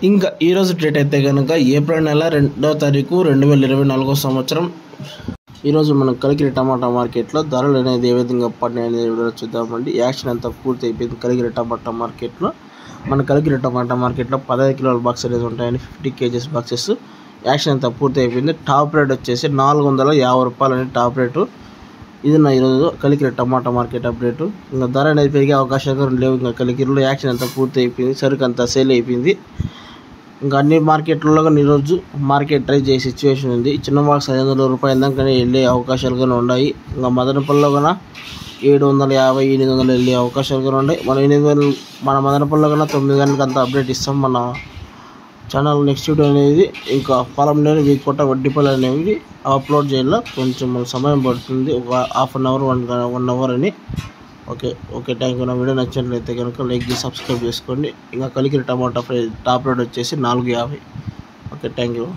ఇంకా ఈరోజు డేట్ అయితే కనుక ఏప్రిల్ నెల 2వ తారీఖు 2024 సంవత్సరం. ఈరోజు మనం కలికిరి టమాటా మార్కెట్లో ధరలు అనేది ఏ విధంగా పడినాయి అనేది చూద్దామండి. యాక్షన్ అంతా పూర్తి అయిపోయింది కలికిరి టమాటా మార్కెట్లో. మన కలికిరి టమాటా మార్కెట్లో 15 కిలోల బాక్స్ అనేది ఉంటాయండి, 50 kgs బాక్సెస్. యాక్షన్ అంతా పూర్తి అయిపోయింది. టాప్ రేట్ వచ్చేసి 450 రూపాయలు అనేది టాప్ రేటు. ఇది నా ఈరోజు కలికిరి టమాటా మార్కెట్ అప్డేటు. ఇంకా ధర అనేది పెరిగే అవకాశాలు లేవు. ఇంకా కలికిరిలో యాక్షన్ అంతా పూర్తి అయిపోయింది, సరుకు అంతా సేల్ అయిపోయింది. ఇంకా అన్ని మార్కెట్లలో కానీ ఈరోజు మార్కెట్ ట్రై చేసే సిచ్యువేషన్ ఉంది. చిన్న బాక్స్ 500 రూపాయల దాకా వెళ్ళే అవకాశాలు కానీ ఉన్నాయి. ఇంకా మదనపల్లిలో కన్నా 750, 800 వెళ్ళే అవకాశాలు కూడా ఉన్నాయి. మన మదనపల్లిలో కన్నా 9 గంటలకు అంతా అప్డేట్ ఇస్తాం మన ఛానల్. నెక్స్ట్ వీడియో అనేది ఇంకా పొలంలోని వీకొట్ట వడ్డీపల్లి అనేవి అప్లోడ్ చేయాలి. కొంచెం సమయం పడుతుంది, ఒక హాఫ్ అన్ అవర్ 1 అవర్ అని. Okay thank you. నా వీడియో నచ్చినట్లయితే కనుక లైక్ చేసి సబ్స్క్రైబ్ చేసుకోండి. ఇంకా కలికిరి టమాటా టాప్ రేట్ వచ్చేసి 450. Okay thank you.